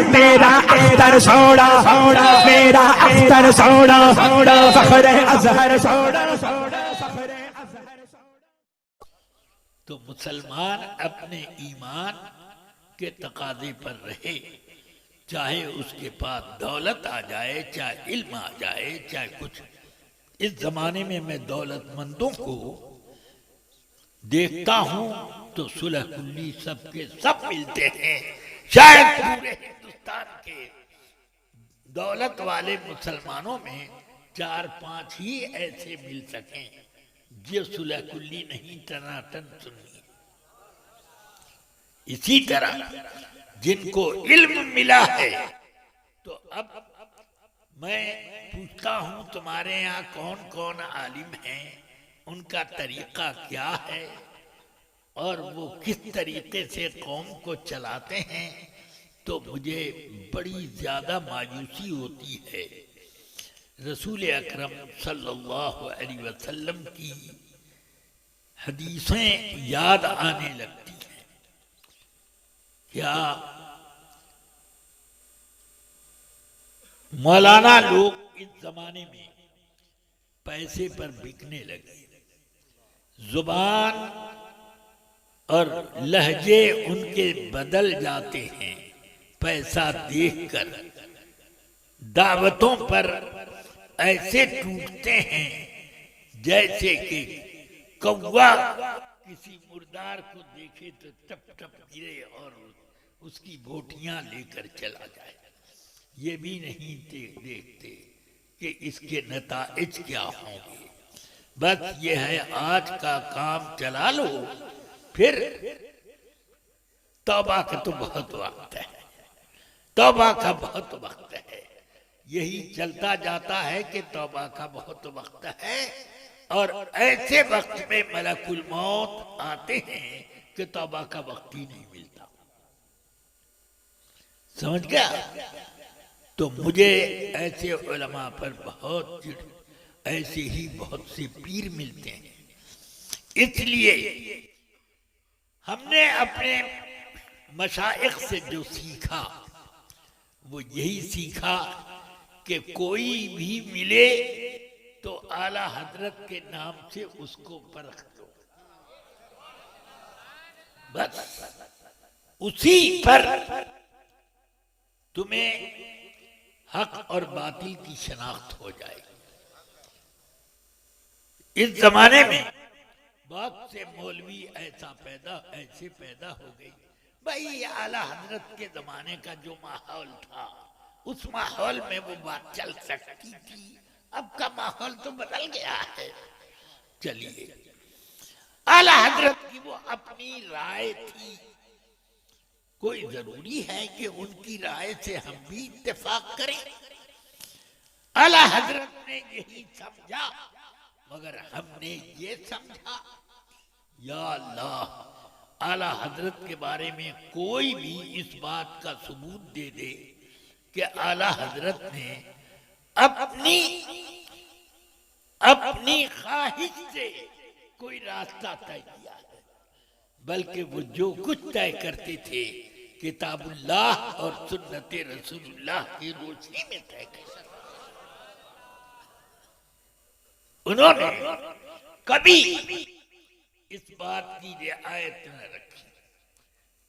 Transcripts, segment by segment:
मेरा अख्तर सोड़ा मेरा Akhtar soda Fakhre Azhar soda Fakhre Azhar soda. तो मुसलमान अपने ईमान के तकाजे पर रहे, चाहे उसके पास दौलत आ जाए, चाहे इल्म आ जाए, चाहे कुछ। इस जमाने में मैं दौलतमंदों को देखता हूं तो सुलह कुल्ली सबके सब मिलते हैं। शायद पूरे हिंदुस्तान के दौलत वाले मुसलमानों में 4-5 ही ऐसे मिल सकें जो सुलह कुल्ली नहीं, टनाटन सुन्नी। इसी तरह जिनको इल्म मिला है, तो अब मैं पूछता हूं तुम्हारे यहाँ कौन कौन आलिम हैं, उनका तरीका क्या है और वो किस तरीके से कौम को चलाते हैं, तो मुझे बड़ी ज्यादा मायूसी होती है। रसूल अकरम सल्लल्लाहु अलैहि वसल्लम की हदीसें याद आने लगती हैं। क्या मौलाना लोग इस जमाने में पैसे पर बिकने लगे, जुबान और लहजे उनके बदल जाते हैं पैसा देखकर। दावतों पर ऐसे टूटते हैं जैसे कि कौवा किसी मुर्दार को देखे तो टप टप गिरे और उसकी बोटियां लेकर चला जाए। ये भी नहीं देखते कि इसके नताइज क्या होंगे। बस ये है आज का काम चला लो, फिर तौबा का तो बहुत वक्त है, तौबा का बहुत वक्त है। यही चलता जाता है कि तौबा का बहुत वक्त है, और ऐसे वक्त में मलकुल मौत आते हैं कि तौबा का वक्त ही नहीं मिलता। समझ गया? तो मुझे ऐसे उलमा पर बहुत चिढ़, ऐसे ही बहुत से पीर मिलते हैं। इसलिए हमने अपने मशाइख से जो सीखा वो यही सीखा कि कोई भी मिले तो आला हजरत के नाम से उसको परख दो, बस उसी पर तुम्हें हक और बातिल की शनाख्त हो जाएगी। इस जमाने में बहुत से मौलवी ऐसे पैदा हो गई। भाई आला हजरत के जमाने का जो माहौल था, उस माहौल में वो बात चल सकती थी। अब का माहौल तो बदल गया है। चलिए, आला हजरत की वो अपनी राय थी, कोई जरूरी है कि उनकी राय से हम भी इत्तेफाक करें? आला हजरत ने यही समझा, मगर हमने ये समझा। या अल्लाह, आला हजरत के बारे में कोई भी इस बात का सबूत दे दे कि आला हजरत ने अपनी ख्वाहिश से कोई रास्ता तय किया है, बल्कि वो जो कुछ तय करते थे किताबुल्लाह और सुन्नते रसूलुल्लाह की रोशनी में तय करते। उन्होंने कभी इस बात की रियायत न रखी।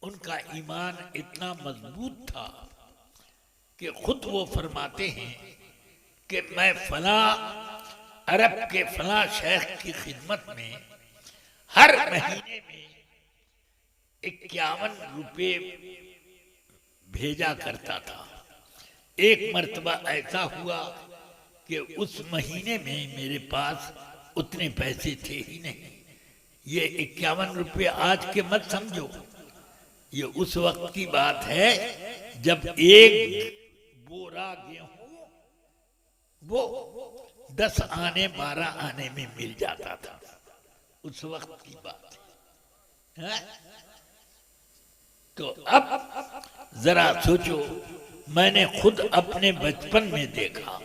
उनका ईमान इतना मजबूत था कि खुद वो फरमाते हैं कि मैं फला अरब के फला शेख की खिदमत में हर महीने में 51 रुपये भेजा करता था। एक मर्तबा ऐसा हुआ कि उस महीने में मेरे पास उतने पैसे थे ही नहीं। ये 51 रुपये आज के मत समझो, ये उस वक्त की बात है जब एक बोरा गेहूं वो 10 आने 12 आने में मिल जाता था। उस वक्त की बात है। तो अब जरा सोचो, मैंने खुद अपने बचपन में देखा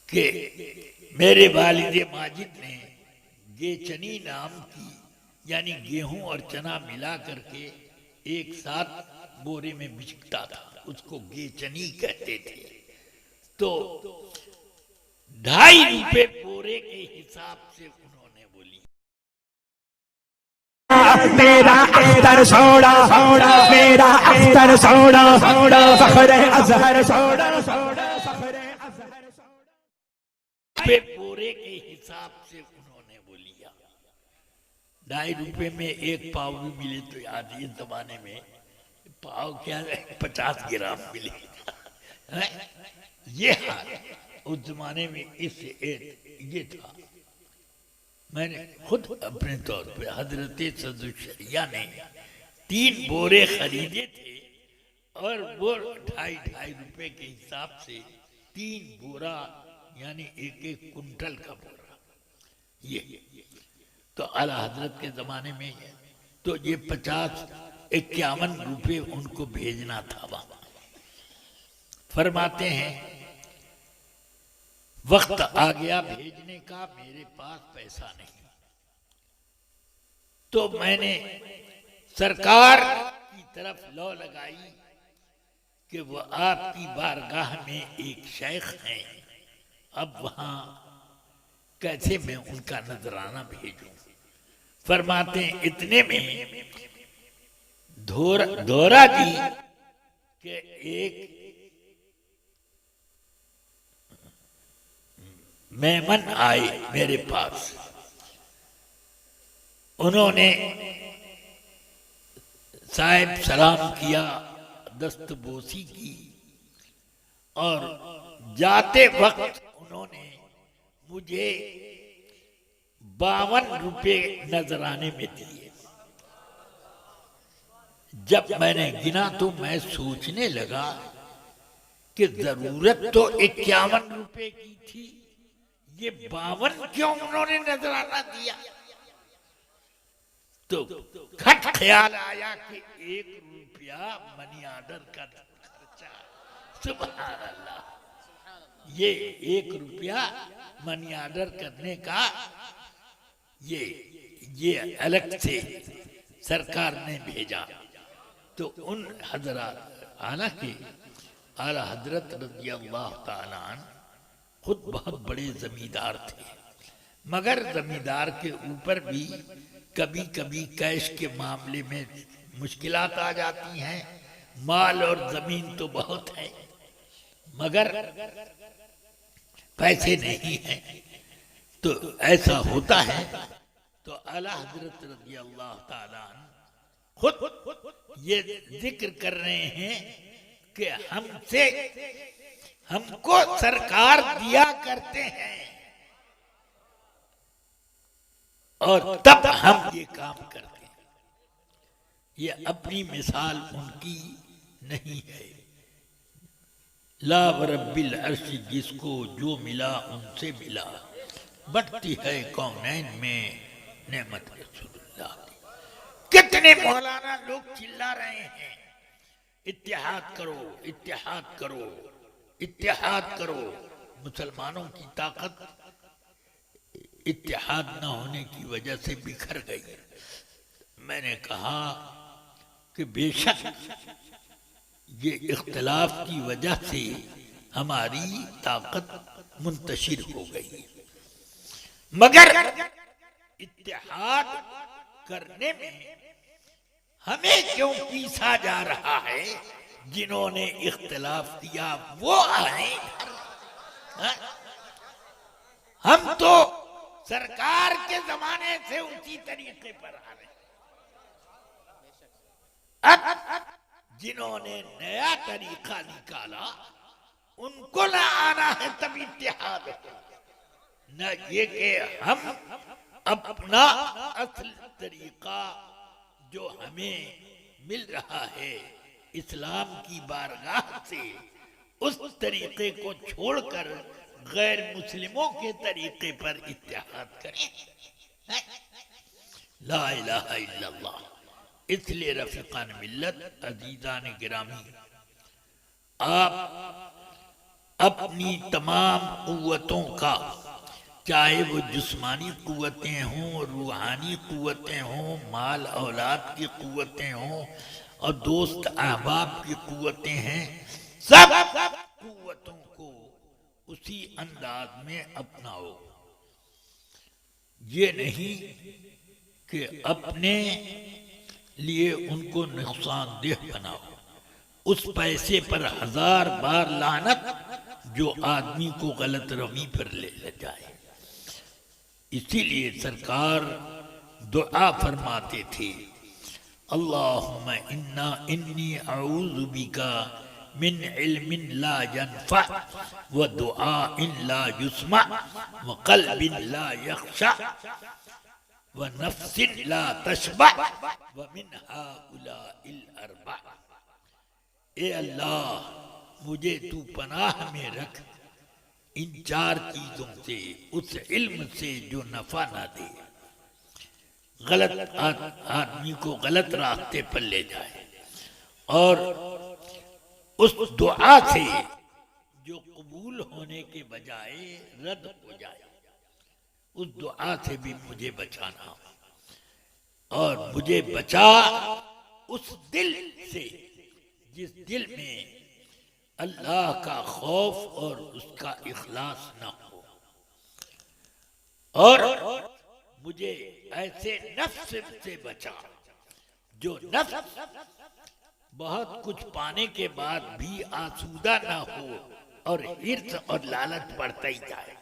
कि मेरे वालिद माजिद ने गेचनी नाम की, यानी गेहूं और चना मिला करके एक साथ बोरे में बिकता था, उसको गेचनी कहते थे। तो 2.5 रुपए बोरे के हिसाब से उन्होंने बोली। मेरा अख्तर सोड़ा सोड़ा, मेरा Akhtar soda soda, Fakhre Azhar soda soda, Fakhre Azhar soda. बोरे के हिसाब से उन्होंने बोलिया। 2.5 रुपए में 1 पाव भी मिले तो आज इस जमाने में पाव क्या 50 ग्राम मिले। ये हाल उस जमाने में ये था। मैंने खुद अपने तौर पे हजरत सदुशरिया ने 3 बोरे खरीदे थे और वो 2.5 रुपए के हिसाब से 3 बोरा यानी 1 कुंटल का बोरा। ये तो आला हजरत के जमाने में तो ये 50-51 रुपए उनको भेजना था वहां। फरमाते हैं वक्त आ गया भेजने का, मेरे पास पैसा नहीं। तो मैंने सरकार की तरफ लौ लगाई कि वो आपकी बारगाह में एक शेख हैं, अब वहां कैसे मैं उनका नजराना भेजूं। फरमाते हैं इतने में धोरा जी के एक मेहमान आए मेरे पास। उन्होंने साहिब सलाम किया, दस्तबोसी की और जाते वक्त उन्होंने मुझे 52 रुपए नजराने में दिए। जब मैंने गिना तो मैं सोचने लगा कि जरूरत तो 51 रुपए की थी, ये 52 क्यों उन्होंने नजराना दिया। तो खट ख्याल आया कि 1 रुपया मनी ऑर्डर का खर्चा। सुभान अल्लाह, ये 1 रुपया मनी ऑर्डर करने का ये अलग से सरकार ने भेजा। तो उन हजरत हालांकि आला हजरत रज़ी अल्लाह ताला अन्हु खुद बहुत बड़े जमींदार थे, मगर जमींदार के ऊपर भी कभी कभी कैश के मामले में मुश्किलात आ जाती हैं। माल और जमीन तो बहुत है मगर पैसे नहीं हैं, तो ऐसा होता है। तो आला हजरत रज़ी अल्लाह ताला अन्हु खुद ये जिक्र कर रहे हैं कि हमको सरकार दिया करते हैं और तब हम ये काम करते हैं। ये अपनी मिसाल उनकी नहीं है। ला रब्बिल अर्श जिसको जो मिला उनसे मिला, बढ़ती है कौनैन में नेमत रसूलुल्लाह की। कितने मौलाना लोग चिल्ला रहे हैं इत्तेहाद करो, इत्तेहाद करो, इत्तेहाद करो। मुसलमानों की ताकत इत्तेहाद न होने की वजह से बिखर गई। मैंने कहा कि बेशक ये इख्तिलाफ की वजह से हमारी ताकत मुंतशिर हो गई, मगर इत्तेहाद करने में हमें क्यों पीसा जा रहा है। जिन्होंने इख्तिलाफ किया वो आए, हम तो सरकार के जमाने से उसी तरीके पर आ रहे। अब जिन्होंने नया तरीका निकाला उनको ना आना है, तब इत्तेहाद है। न ये कि हम अपना असल तरीका जो हमें मिल रहा है इस्लाम की बारगाह से, उस तरीके को छोड़कर गैर मुस्लिमों के तरीके पर इत्तेहाद करें। ला इलाहा इल्लल्लाह। इसलिए रफीकान मिल्लत, अजीजान गिरामी, आप अपनी तमाम कुव्वतों का, चाहे वो जिस्मानी कुव्वतें हों, रूहानी कुव्वतें हों, माल औलाद की कुव्वतें हों, और दोस्त अहबाब की कुव्वतें हैं, सब कुव्वतों को उसी अंदाज में अपनाओ। ये नहीं कि अपने लिए उनको नुकसानदेह बनाओ। उस पैसे पर 1000 बार लानत जो आदमी को गलत रवी पर ले जाए। इसीलिए सरकार दुआ फरमाते थे, अल्लाहुम्मा इन्नी अऊज़ु बिका मिन इल्मिन ला यनफ़ा व दुआइन ला युस्मा व क़ल्बिन ला यख़शा व नफ्सिन ला तशबा व मिन हाउलाइल अरबा। ए अल्लाह, मुझे तू पनाह में रख इन 4 चीजों से, उस इल्म से जो नफा ना दे, गलत आदमी को गलत रास्ते पर ले जाए, और उस दुआ से जो कबूल होने के बजाय रद्द हो जाए, उस दुआ से भी मुझे बचाना। और मुझे बचा उस दिल से जिस दिल में अल्लाह का खौफ और उसका इखलास न हो, और मुझे ऐसे नफ्स से बचा जो नफ्स बहुत कुछ पाने के बाद भी आसूदा ना हो और हिर्स और लालच बढ़ता ही जाए।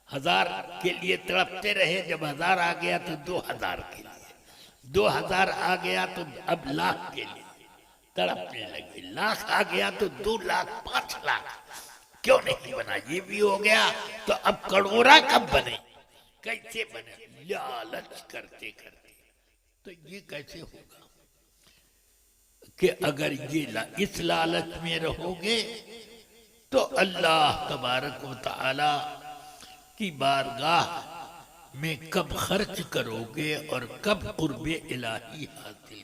1000 के लिए तड़पते रहे, जब 1000 आ गया तो 2000 के लिए, 2000 आ गया तो अब लाख के लिए तड़पने लगे, लाख आ गया तो 2 लाख 5 लाख क्यों नहीं बना, ये भी हो गया तो अब करोड़ा कब बने, कैसे बने, लालच करते करते। तो ये कैसे होगा कि अगर ये इस लालच में रहोगे तो अल्लाह तबारक व तआला की बारगाह में कब खर्च करोगे और कब कुर्बे इलाही हासिल